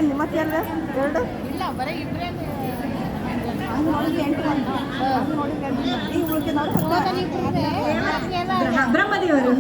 ನಿಮ್ಮತ್ತೆಲ್ಲ ಎರಡು ಇಲ್ಲ ಬರೀ ಇಬ್ಬರೇ ಬ್ರಹ್ಮದೇವರು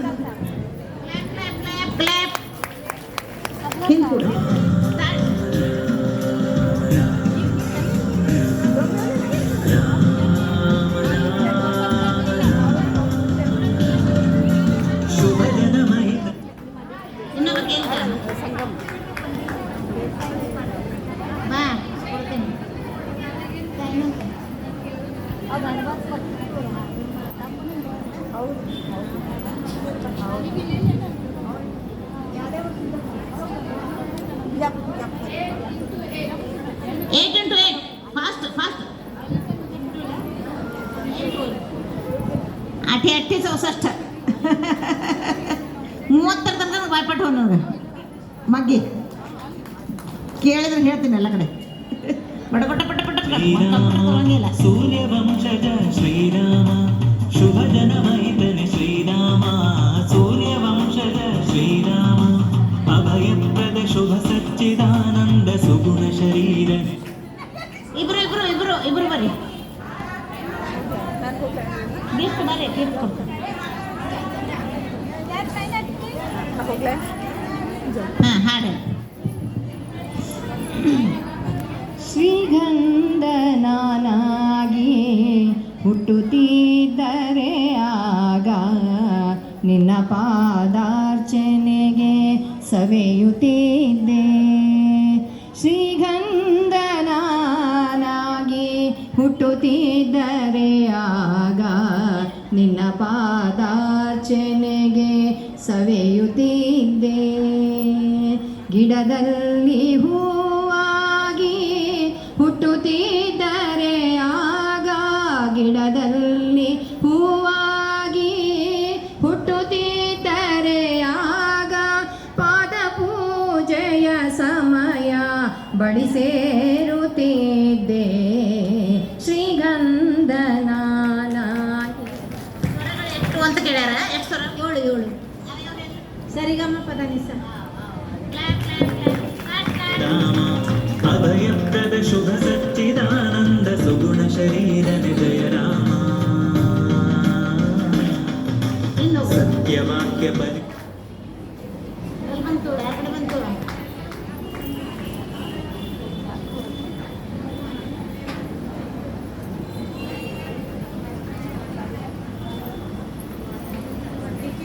ಅಠೆ 64 30 ತನಕ ಬಾಯ್ಪಟ್ಟು ಹೋಗ ಮಗ್ಗಿ ಕೇಳಿದ್ರೆ ಹೇಳ್ತೀನಿ ಎಲ್ಲ ಕಡೆ ಬಡ ಪಟ ಪಟ ಪಟ ಸೂರ್ಯವಂಶಜ ಶ್ರೀರಾಮ ಶುಭ ಜನಮೈತನೆ ಶ್ರೀರಾಮ ಸೂರ್ಯವಂಶಜ ಶ್ರೀರಾಮ ಅಭಯಪ್ರದ ಶುಭ ಸಚ್ಚಿದಾನಂದ ಸುಗುಣ ಶರೀರ ಇಬ್ರು ಇಬ್ರು ಇಬ್ರು ಇಬ್ರು ಬರ್ರಿ ಗಿಫ್ಟ್ ಬರ್ರಿ ಗಿಫ್ಟ್ ಕೊಡ್ತಾರೆ ಹಾಡು ಶ್ರೀಗಂಧನಾಗಿ ಹುಟ್ಟುತ್ತಿದ್ದರೆ ಆಗ ನಿನ್ನ ಪಾದಾರ್ಚನೆಗೆ ಸವೆಯುತ್ತಿದ್ದೆ ಶ್ರೀಗಂಧನಾಗಿ ಹುಟ್ಟುತ್ತಿದ್ದರೆ ಆಗ ನಿನ್ನ ಪಾದಾರ್ಚನೆಗೆ ಸವೆಯುತ್ತಿದ್ದೆ ಗಿಡದಲ್ಲಿ ಹೂವಾಗಿ ಹುಟ್ಟುತ್ತಿದ್ದರೆ ಆಗ ಗಿಡದಲ್ಲಿ ಹೂವಾಗಿ ಹುಟ್ಟುತ್ತಿದ್ದರೆ ಆಗ ಪಾದ ಪೂಜೆಯ ಸಮಯ ಬಳಿ ಸೇರುತ್ತಿದ್ದೆ ಶ್ರೀಗಂಧನಾಗಿ ಎಷ್ಟು ಅಂತ ಕೇಳ್ಯಾರ ಎಷ್ಟು ಸರ 7 ಸರಿಗಮ್ಮ ಪದನಿಸ ಅಭಯಪ್ರದ ಶುಭ ಸಚ್ಚಿದಾನಂದ ಸುಗುಣ ಶರೀರ ಜಯ ರಾಮ ಸತ್ಯವಾಕ್ಯ ಪರಿ ಬಂತು ಯಾಕಡೆ ಬಂತು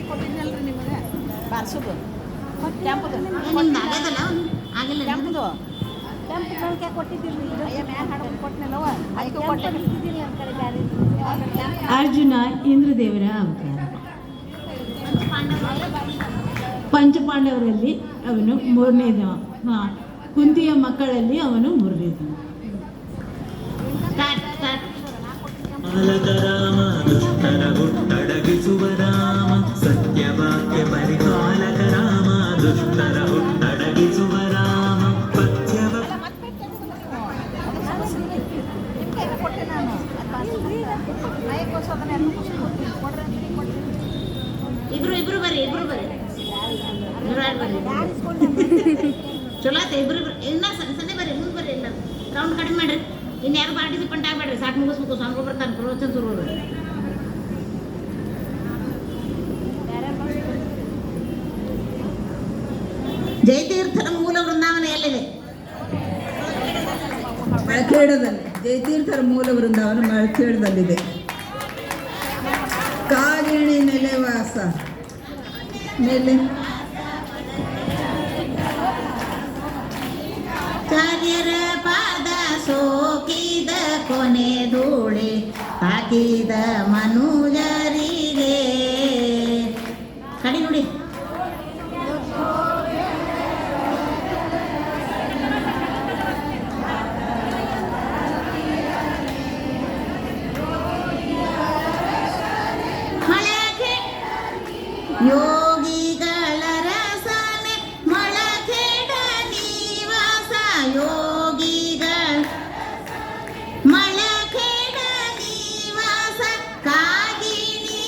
ಕೊಟ್ಟಿದ್ನಲ್ರಿ ನಿಮಗೆ ಬಾರ್ಸುದು ಕ್ಯಾಂಪದು ಆಗದಲ್ಲ ಆಗಿಲ್ಲ ಕ್ಯಾಂಪದು ಕ್ಯಾಂಪ್ ಕೊಟ್ಟಿದ್ದಿಲ್ಲ ಅಯ್ಯ ಮ್ಯಾಗ ಹಾಡ್ಕೊಂಡು ಕೊಟ್ಟನಲ್ಲವ ಅದಕ್ಕೆ ಕೊಟ್ಟಿದ್ದಿಲ್ಲ ನಮ್ಮ ಕಡೆ ಬ್ಯಾರೆ ಅರ್ಜುನ ಇಂದ್ರದೇವರ ಅವತಾರ ಪಂಚಪಾಂಡವರಲ್ಲಿ ಅವನು 3ನೇದವ ಕುಂತಿಯ ಮಕ್ಕಳಲ್ಲಿ ಅವನು 3ನೇದವ ಪಾಲಕ ರಾಮ ದುಷ್ಟರ ಹುಟ್ಟಡಗಿಸುವ ರಾಮ ಸತ್ಯವಾಕ್ಯ ಪರಿಪಾಲಕ ರಾಮ ದುಷ್ಟರ ಹುಟ್ಟಡಗಿಸುವ ರಾಮ ಪಥ್ಯವ ಕೊಟ್ಟೆ ನಾನು ಇಬ್ರು ಇಬ್ರು ಬರ್ರಿ ಇಬ್ರು ಬರ್ರಿ ಚಲೋ ಆಯ್ತು ಇಬ್ರು ಇನ್ನ ಸಣ್ಣ ಬರ್ರಿ ಮುಂದೆ ಬರ್ರಿ ಇಲ್ಲ ರೌಂಡ್ ಕಡಿಮೆ ಮಾಡ್ರಿ ಇನ್ಯಾರು ಪಾರ್ಟಿಸಿಪೆಂಟ್ ಆಗ್ಬೇಡ್ರಿ ಸಾಕು ಮುಗಿಸ್ಬೇಕು ಸ್ವಾಮಿ ಬರ್ತಾನೆ ಪ್ರವಚನ ಶುರು ಜಯತೀರ್ಥರ ಮೂಲ ವೃಂದಾವನ ಎಲ್ಲಿದೆ ಮಳಖೇಡದಲ್ಲಿ ಜಯತೀರ್ಥರ ಮೂಲ ವೃಂದಾವನ ಮಳಖೇಡದಲ್ಲಿದೆ ಕಾಗಿಣಿ ನೆಲೆವಾಸ ನೆಲೆ ಕಾರ್ಯರ ಪಾದ ಸೋಕಿದ ಕೊನೆ ಧೂಳೆ ಹಾಕಿದ ಮನುಜರಿಗೆ ಕಡಿ ನೋಡಿ ಯೋಗಿಗಳ ರಸನೆ ಮೊಳಕೆಡ ನಿವಾಸ ಯೋಗಿಗಳ ಮೊಳಕೆಡ ನಿವಾಸ ಕಾಗಿಣಿ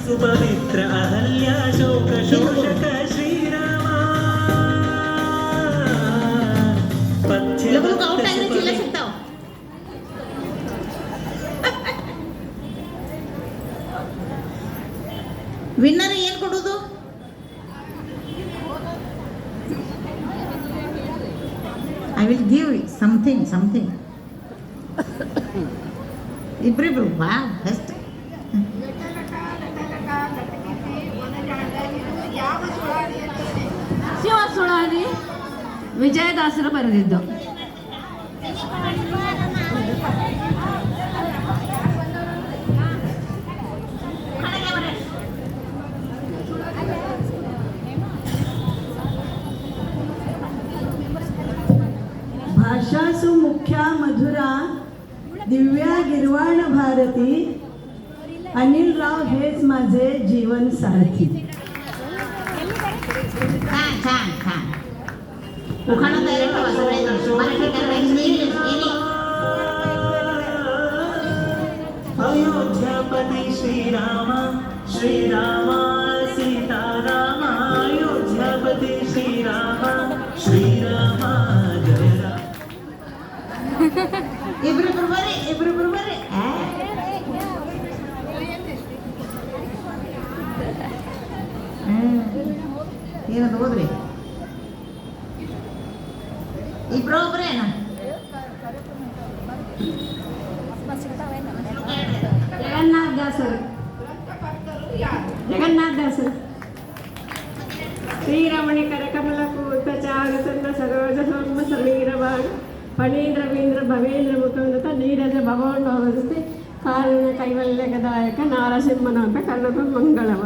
ಸುಪವಿತ್ರ ಅಹಲ್ಯ ಶೋಕ ಶೋಷಕ ಶ್ರೀರಾಮ ಲಗು ಔಟ್ ಆಗಿರೋ ಚಿಲ್ಲ ಸಿಗ್ತಾವ. ವಿನ್ನರ್ ಏನು ಕೊಡೋದು? I will give something. ಇಬ್ರಿಬ್ರು ಬಾ ಬೆಸ್ಟ್. ಶಿವ ಸುಳಾದಿ ವಿಜಯದಾಸರು ಬರೆದಿದ್ದು. भाषासु मुख्या मधुरा दिव्या गिरवाण भारती अनिलराव हेच माझे जीवन सारथी. छान. उखाणा तयार ठेवा सगळ्यांनी. मराठी करा, इंग्लिश एनी. अयोध्यापति श्रीराम श्रीराम सीताराम अयोध्यापति श्रीराम श्रीराम जय राम. ಇಬ್ರಿಬ್ರು ಬರ್ರಿ. ಏನದು ಹೋದ್ರಿ? ಇಬ್ರು ಒಬ್ರೇನು? जगन्नाथदासರು ಶ್ರೀರಮಣಿ ಕರಕಮಲ ಕೂರ್ಪಚಾರುತನ್ನ ಸರೋಜ ಸೌಮ್ಯ ಸಮೀರವಾಣ ಫಣೀಂದ್ರವೀಂದ್ರ ಭವೇಂದ್ರ ಮುಖಂದತ ನೀರಜ ಭವೋನ್ನವಸ್ತಿ ಕಾರಣ ಕೈವಲ್ಯಗದಾಯಕ ನಾರಸಿಂಹನಾಥ ಕನ್ನಡ ಮಂಗಳವ.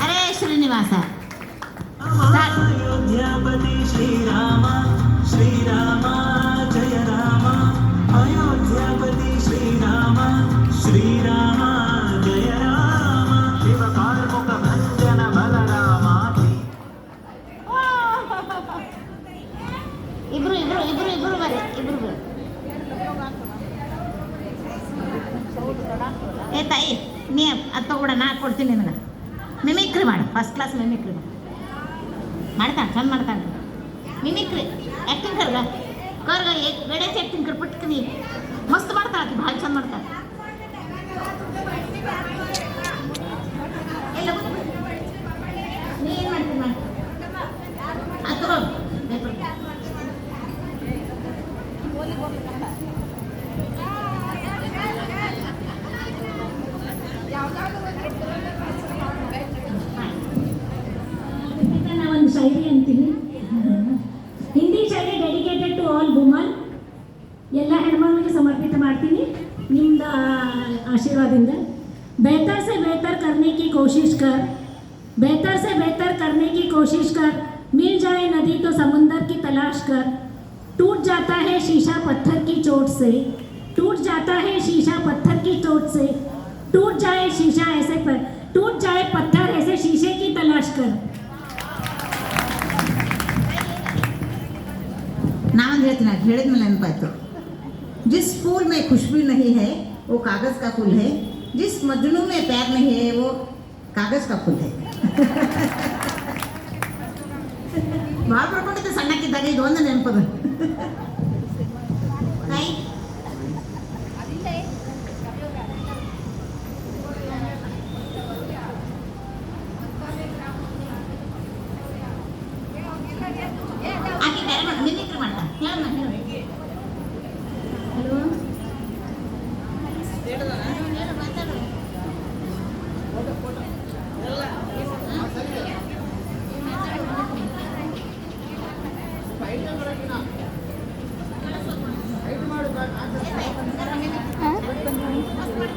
ಅರೇ ಶ್ರೀನಿವಾಸ. अयोध्यापति श्रीराम श्रीराम जय राम अयोध्यापति श्रीराम श्रीराम जय राम शिव कार्मुक भंजन बलराम. ಇಬ್ರು ಬರ್ರಿ. ಏ ತಾಯಿ ನೀ ಅದು ತಗೊಡ, ನಾ ಕೊಡ್ತೀನಿ ನಿನಗೆ. ಮಿಮಿಕ್ರಿ ಮಾಡು, ಫಸ್ಟ್ ಕ್ಲಾಸ್ ಮಿಮಿಕ್ರಿ ಮಾಡ್ತಾನೆ, ಚಂದ ಮಾಡ್ತಾನೆ ಮಿಮಿಕ್ರಿ. ಆ್ಯಕ್ಟಿಂಗ್ ಕರ್ಗ ಬೇಡೈತೆ ಆ್ಯಕ್ಟಿಂಗ್ ಪಟ್ಕನಿ ಮಸ್ತ್ ಮಾಡ್ತಾಳೆ, ಭಾಳ ಚಂದ ಮಾಡ್ತಾಳೆ. ಎಲ್ಲ ನೀ ಏನು ಮಾಡ್ತೀನಿ ಮಾಡಿ ಅದು ತಗೋ. ಒಂದು ಶೈಲಿ ಅಂತೀನಿ. ಹಿಂದಿ ಶೈಲಿ ಡೆಡಿಕೇಟೆಡ್ ಟು ಆಲ್ ವುಮನ್. ಎಲ್ಲ ಹೆಣ್ಮಕ್ಳಿಗೆ ಸಮರ್ಪಿತ ಮಾಡ್ತೀನಿ ನಿಮ್ದು ಆಶೀರ್ವಾದದಿಂದ. बेहतर से बेहतर करने की कोशिश कर, बेहतर से बेहतर करने की कोशिश कर. मिल जाए नदी तो समुंदर की तलाश कर. टूट जाता है शीशा पत्थर की चोट से, टूट जाता है शीशा पत्थर की चोट से. टूट जाए शीशा ऐसे पर, टूट जाए पत्थर ऐसे शीशे की तलाश कर. ನಾವೊಂದು ಹೇಳ್ತೀನಿ, ಹೇಳಿದ್ಮೇಲೆ ನೆನಪಾಯ್ತು. जिस फूल में खुशबू नहीं है वो कागज़ का फूल है, जिस मजनू में प्यार नहीं है वो कागज़ का फूल है. ಭಾಳ ಬರ್ಕೊಂಡಿದ್ದೆ ಸಣ್ಣಕ್ಕಿದ್ದಾಗ, ಇದು ಒಂದು ನೆನಪದ. ತಾಯಿ ಆಕೆ ಬೇರೆ ಮಾಡಿ ಮಿಮಿಕ್ರಿ ಮಾಡ್ತಾ ಹೇಳಮ್ಮ ಹೇಳು.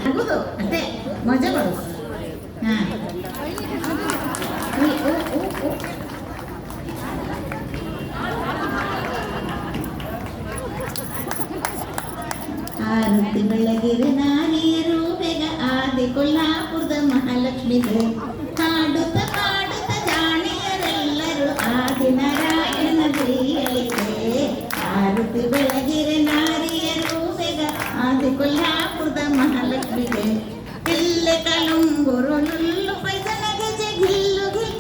ನಗುದು ಅಷ್ಟೇ, ಮಜಾ ಮಾಡೋದು. ಹಾಂ ಆರತಿ ಬೆಳಗಿರೆ ನಾರಿಯರು ಬೇಗ ಆದಿ ಕೊಲ್ಲಾಪುರದ ಮಹಾಲಕ್ಷ್ಮಿಗೆ ಹಾಡುತ್ತ ಪಾಡುತ್ತ ಜಾಣಿಯರೆಲ್ಲರೂ ಆದಿ ನಾರಾಯಣ ದೇವರಿಗೆ. ಆರತಿ ಬೆಳಗಿರೆ ನಾರಿಯರು ಬೇಗ ಆದಿ ಕೊಲ್ಲಾಪುರದ ಮಹಾಲಕ್ಷ್ಮಿಗೆ ಎಲ್ಲ ಜಿಲ್ಲೆ ಕಲುಂಗುರು ಲುಲ್ಲು ಪೈಸನಗೆ ಗಿಲ್ಲು ಗಿಲ್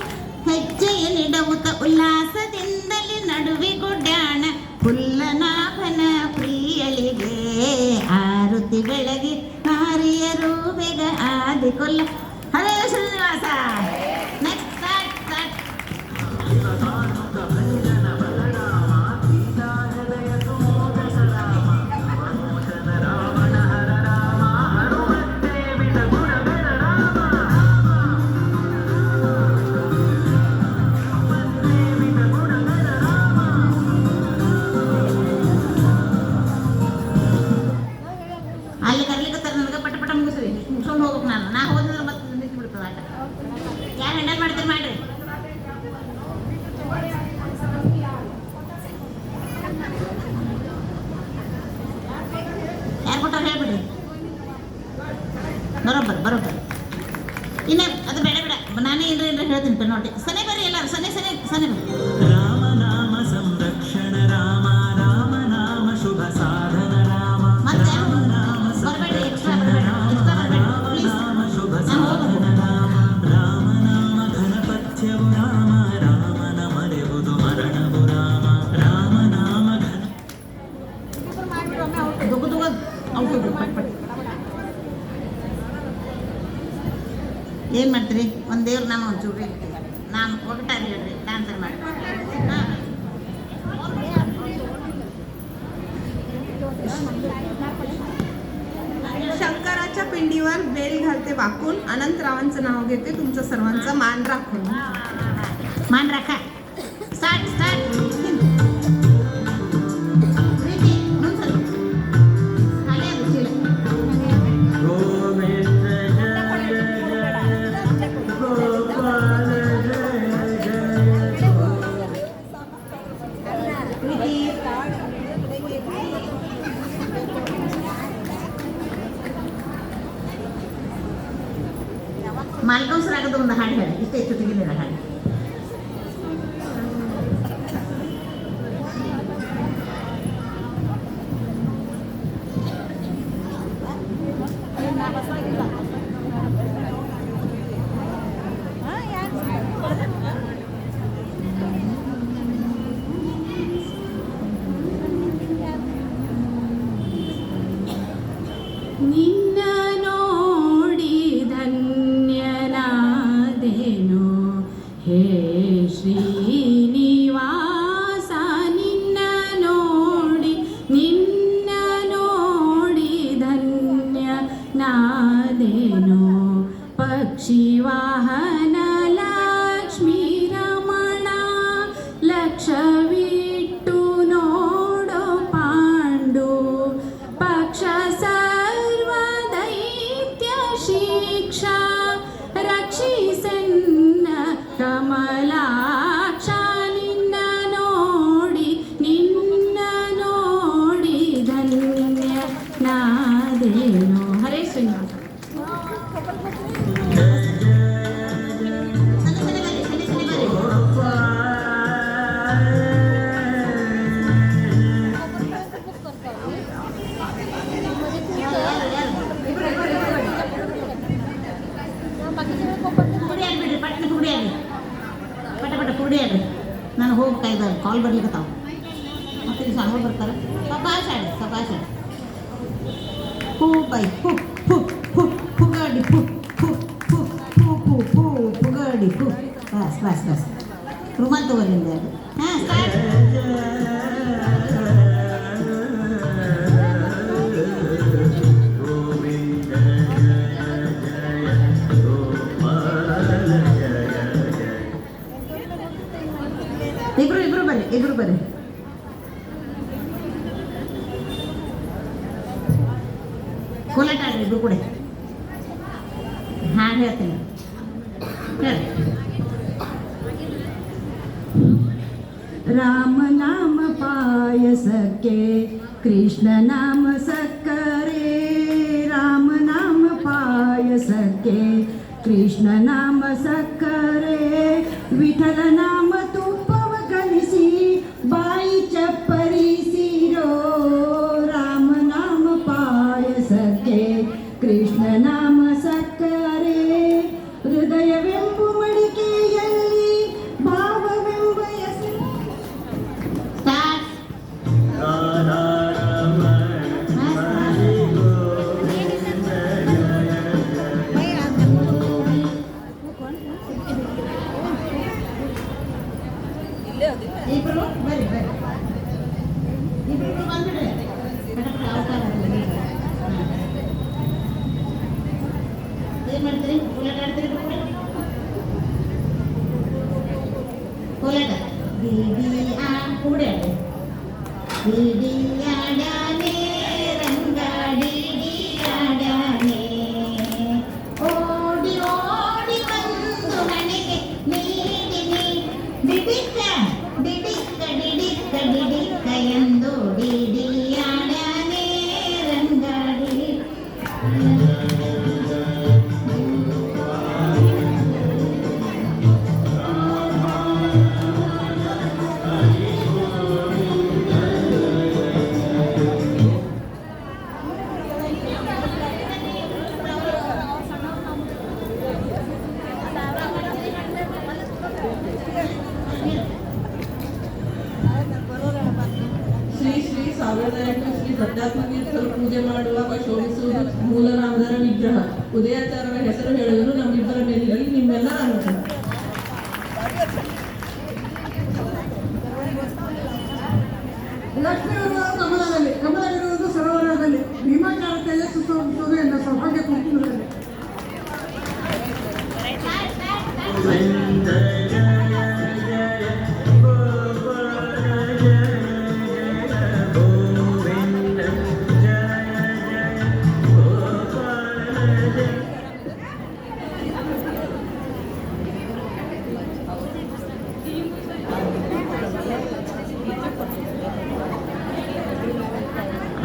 ಹೆಜ್ಜೆಯ ನಿಡವುತ ಉಲ್ಲಾಸದಿಂದಲೇ ನಡುವೆ ಗುಡ್ಡಾಣ ಪುಲ್ಲನಾಭನ ಪ್ರಿಯಳಿಗೆ ಆರುತಿ ಬೆಳಗಿ ನಾರಿಯರು ಬೇಗ ಆದಿ ಕೊಲ್ಲ. ಹರೇ ಶ್ರೀನಿವಾಸ. ನೆಕ್ಸ್ಟ್ ಅಲ್ಲಿ ಕರ್ಲಿಕ್ಕೆ ನನಗೆ ಪಟ ಪಟ ಮುಗಿಸ್ರಿ, ಮುಗಿಸ್ಕೊಂಡು ಹೋಗ್ಬೇಕು. ನಾ ಹೋದ್ರೆ ಮತ್ತೆ ನಿಂತು ಬಿಡ್ತದೆ ಆಟ. ಯಾರು ಹ್ಯಾಂಡಲ್ ಮಾಡ್ತೀರಿ ಮಾಡ್ರಿ. ಯಾರು ಕೊಟ್ಟವ್ರು ಹೇಳ್ಬಿಡ್ರಿ. ಬರೋಬ್ಬರ ಇನ್ನು ಅದು ಬೇಡ ನಾನೇ ಏನ್ರ ಹೇಳ್ತೀನಿ ನೋಡಿ. ಸನೆ ಬರ್ರಿ ಎಲ್ಲರೂ, ಸನೆ ಬರ್ರಿ. ರಾಮನಾಮ ಸಂರಕ್ಷಣ ರಾಮ ರಾಮನಾಮ ಶುಭ ಸಾಧನ ರಾಮ ರಾಮನಾಮ ಸಂರಕ್ಷಣ ರಾಮ ರಾಮನಾಮ ಶುಭ ಸಾಧನ ರಾಮ ರಾಮನಾಮ ಘನಪಥ್ಯವು ರಾಮ ರಾಮನ ಮರೆಯುವುದು ಮರಣವು ರಾಮ ರಾಮನಾಮ ಏನು ಮಾಡ್ತೀರಿ? ಒಂದು ದೇವ್ರ ನಾಮ ಒಂಚೂರು ಹೇಳ್ತೀವಿ. ನಾನು ಒಗಟಾರಿ ಹೇಳ್ರಿ, ಡಾನ್ಸರ್ ಮಾಡಿ. शंकराच्या पिंडीवर बेल घालते वाकून, अनंतरावांचं नाव घेते, तुमचं सर्वांचा मान राखून. मान राखा. स्टार्ट ಮಾಲ್ಕಂಸರಾಗದ ಒಂದು ಹಾಡು ಹೇಳಿ. ಇಷ್ಟೇ ತೆಗಿಲಿಲ್ಲ ಹಾಡು. ನಿನ್ನ ನೋಡಿ ಧನ್ಯನಾದೆನು ಹೇ ಶ್ರೀನಿವಾಸ. ನಿನ್ನ ನೋಡಿ ಧನ್ಯನಾದೆನು ಪಕ್ಷಿ ವಾಹನ ಲಕ್ಷ್ಮೀ ರಮಣ. ಲಕ್ಷವಿಟ್ಟು ನೋಡೋ ಪಾಂಡು ಪಕ್ಷ ಶಿಕ್ಷಾ ರಕ್ಷಿಸನ್ನ ಕಮಲಾಕ್ಷ. ನಿನ್ನ ನೋಡಿ ಧನ್ಯ ನಾದೇನೋ. ಹರೇ ಶ್ರೀನಿವಾಸ. ಕುಡಿಯಾಡ್ರಿ. ನಾನು ಹೋಗ್ಬೇಕಾಯ್ದಾರೆ, ಕಾಲ್ ಬರ್ಲಿಕ್ಕೆ ತಾವು ಮತ್ತೆ ಸಾಂಗ್ ಬರ್ತಾರೆ. ಸಕಾಶ ಹೂ by who who who ಪುಗಾಡಿ who who who who who who ಪುಗಾಡಿ who. Bus ರುಮಾಲ್ ತಗೋಲಿಂದ ಅದು. ಹಾಂ ಸ್ಟಾರ್ಟ್. ಇಬ್ರು ಬರ್ರಿ. ಕೋಲಾಟ ಆಡ್ರಿ ಇಬ್ರು ಕೂಡ. ಹಾಡು ಹೇಳ್ತೀನಿ ಹೇಳಿ. ರಾಮ ನಾಮ ಪಾಯಸಕ್ಕೆ ಕೃಷ್ಣ ನಾಮ ಸಕ್ಕರೆ. ರಾಮ ನಾಮ ಪಾಯಸಕ್ಕೆ ಕೃಷ್ಣ ನಾಮ ಸಕ್ಕರೆ. ವಿಠಲ ನಾಮ ತುಪ್ಪವ ಕಲಿಸಿ ಬಾಯಿ ಚಪ್ಪರಿಸಿರೋ. ರಾಮ ನಾಮ ಪಾಯಸಕ್ಕೆ ಕೃಷ್ಣ ನಾಮ ಸಕ್ಕರೆ. ಇಬ್ರು ಬರ್ರಿ ಬರ್ರಿ ಇಬ್ರು ಬಂದ್ಬಿಡ್ರಿ ಅವತಾರ ಏನು ಮಾಡ್ತೀರಿ ಕೋಲಾಟ ಆಡ್ತೀರಿ ಕೋಲಾಟ ಕೂಡೆ ಆಡ್ಯಾನೆ ರಂಗ ಆಡ್ಯಾನೆ ಓಡಿ ಓಡಿ ಬಂದು ನನಗೆ ನೀಡಿನಿ ಡಿಡಿಕ್ಕ ಡಿಡಿಕ್ಕ ಡಿಡಿಕ್ಕ ಡಿಡಿಕ್ಕ ಎಂದು ಡಿಡಿ ಆಡ್ಯಾನೆ ರಂಗ ಶ್ರೀ ಸಾವಿರನಾಯಕ ಶ್ರೀ ದತ್ತಾತ್ಮತೀರ್ಥರು ಪೂಜೆ ಮಾಡುವಾಗ ಶೋಭಿಸುವುದು ಮೂಲನಾಮದರ ವಿಗ್ರಹ. ಉದಯಾಚಾರ್ಯರ ಹೆಸರು ಹೇಳುವುದು ನಮ್ಮಿಬ್ಬರ ಮೇಲಿರಲಿ, ನಿಮ್ಮೆಲ್ಲ ಅನುಗ್ರಹ. ಲಕ್ಷ್ಮಿಯವರು ಕಮಲದಲ್ಲಿ, ಕಮಲವಿರುವುದು ಸರೋವರದಲ್ಲಿ, ಭೀಮಾಚಾರತೆಯೇ ಸುತ್ತುವುದು ಎನ್ನ ಸೌಭಾಗ್ಯ ಕುಂಕುಮದಲ್ಲಿ. ಗೋವಿಂದ ಜಯ ಜಯ ಗೋಪಾಲ ಜಯ ಜಯ ಗೋವಿಂದ ಜಯ ಜಯ ಗೋಪಾಲ ಜಯ.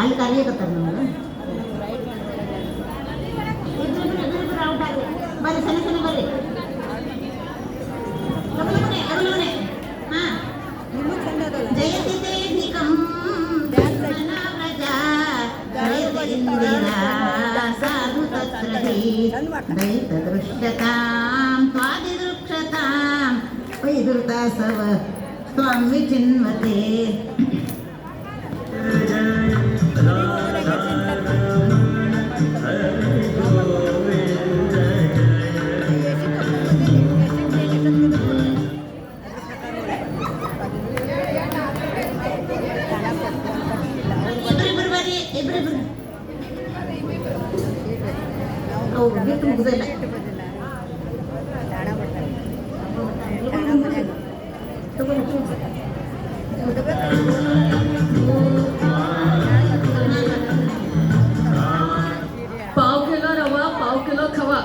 ಅಲ್ಲಿ ಕರೆಯಕತ್ತಾರ ನಮ್ಗೆ ಔಟ್ ಆಗಿ ಬರ್ರಿ ಸಣ್ಣ ಸಣ್ಣ ಬರ್ರಿ ಜಯತಿ ದೇಹಿಕಂ ಧನವ್ರಜ ಜಯತಿ ಇಂದಿರಾ ಸಾಧು ತತ್ರ ದೈತದೃಶ್ಯತಾಂ ತ್ವಾದಿದೃಕ್ಷತಾಂ ವೈದೃತಾಸವ ತ್ವಾಂ ವಿಚಿನ್ವತೆ. ಇಬ್ರಿಬ್ರು ಬರ್ರಿ ಇಬ್ರಿಬ್ರು ಬಿಟ್ಟು ಮುಗಿದಿಲ್ಲ. पाव किलो रवा, पाव किलो खवा.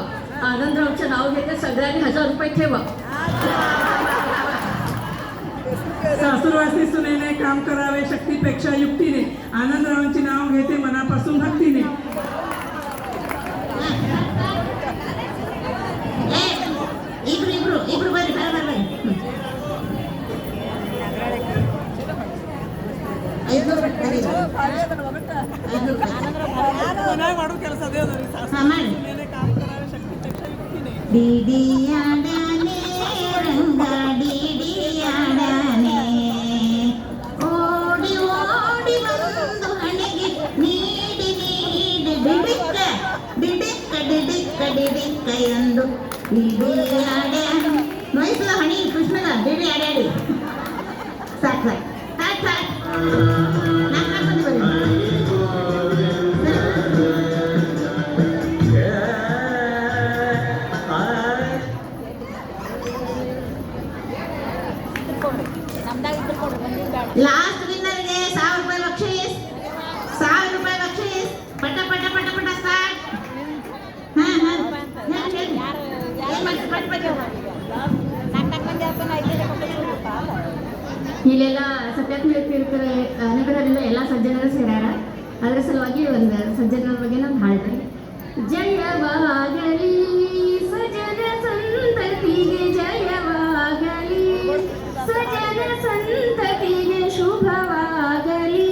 आनंदरावचं नाव घेते, सगळ्यांनी 1000 रुपये ठेवा. सासूरवासी सुनेने काम करावे शक्तीपेक्षा युक्तीने. आनंदरावांचे नाव घेते मनापासून भक्तीने. ಇಬ್ರು ಇಬ್ರು ಇಬ್ರು ಬರ್ರಿ ಬರ್ರಿ ಬರ್ರಿ ಐದು ಬರ್ರಿ ಮಾಡಿ ಡಿಡಿಯಾಡನೆ ರಂಗ ಡಿಡಿಯಾಡನೆ ಓಡಿ ಓಡಿ ಬಂದು ಹಣೆಗೆ ನೀಡಿ ನೀಡಿ ಡಿಡಿಕ್ಕ ಡಿಡಿಕ್ಕ ಡಿಡಿಕ್ಕ ಡಿಡಿಕ್ಕ ಎಂದು ಡಿಡಿಯಾಡ ನೋಯಿಸಲ ಹಣಿ ಕೃಷ್ಣಗ ಡಿಡಿ ಆಡ್ಯಾಡಿ ಸಾಕು ಸಾಕು ಸಾಕು ಸಾಕು ನಾಲ್ಕು ಮಂದಿ ಬರ್ರಿ ಲಾಸ್ಟ್ ವಿನ್ನರ್ಗೆ 1000 ರೂಪಾಯಿ ಬಕ್ಷೀಸ್ 1000 ರೂಪಾಯಿ ಬಕ್ಷೀಸ್. ಪಟ ಪಟ ಪಟ ಪಟ ಸ್ಟಾರ್ಟ್. ಇಲ್ಲೆಲ್ಲ ಸತ್ಯಾತ್ಮ ತೀರ್ಥರ ಅನುಗ್ರಹದಿಂದ ಎಲ್ಲ ಸಜ್ಜನರು ಸೇರ್ಯಾರ. ಅದರ ಸಲುವಾಗಿ ಒಂದು ಸಜ್ಜನರ ಬಗ್ಗೆ ನಾವು ಹಾಡ್ರಿ. ಜಯವಾಗಲಿ ಸಜನ ಸಂತತಿಗೆ, ಜಯವಾಗಲಿ ಸಜನ ಸಂತತಿಗೆ, ಶುಭವಾಗಲಿ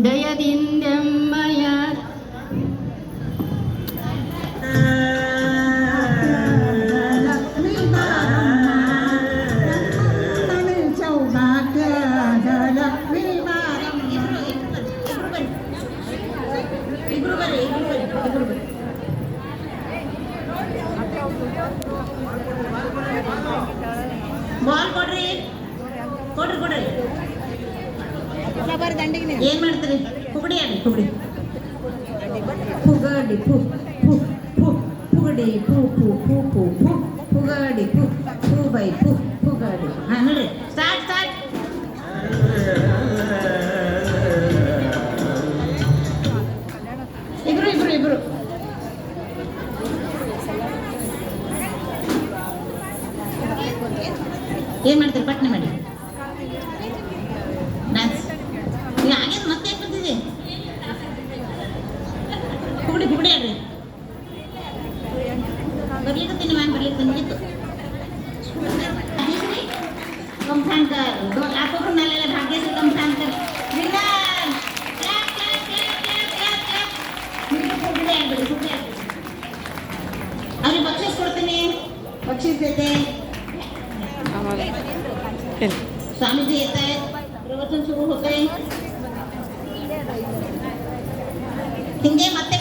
ದಯದಿಂದಮ್ಮಯ ಇಬ್ರು ಬರ್ರಿ ಇಬ್ರು ಬರ್ರಿ ಇಬ್ರು ಬರ್ರಿ ಕೊಡ್ರಿ ಕೊಡ್ರಿ ಕೊಡ್ರಿ ಏನ್ ಮಾಡ್ತೀರಿ ಪುಗಡಿ ಆಡಿ ಪುಗಡಿ ಪುಗಾಡಿ ಪು ಪು ಪು ಪುಗಡಿ ಪು ಪು ಪು ಪು ಪು ಪುಗಾಡಿ ಪು ಪು ಬೈ ಪು ಪುಗಾಡಿ. ಹಾ ನೋಡ್ರಿ ಸ್ಟಾರ್ಟ್ ಸ್ಟಾರ್ಟ್. ಇಬ್ರು ಇಬ್ರು ಇಬ್ರು ಏನ್ ಮಾಡ್ತೀರಿ ಪಟ್ನೆ ಮಾಡಿ ಡ್ಯಾನ್ಸ್. ಈಗ ಆಗ್ಯದ ಮತ್ತೆ ಯಾಕೆ ಬಂದಿದೆ ಪುಗಡಿ ಪುಗಡಿ ಆಡ್ರಿ ಬರ್ಲಿಕ್ಕತ್ತೀನಿ ಮ್ಯಾಮ್ ಬರ್ಲಿಕ್ಕೆ ಮುಗಿತು. कमठान कर दो लाखों को नाले भाग्य से कमठान कर winner clap clap clap clap clap clap मुझे फुगड़े आ गए फुगड़े आ गए अरे बख्शिश करते नहीं बख्शिश देते स्वामी जी येता है प्रवचन शुरू होते हैं हिंगे मत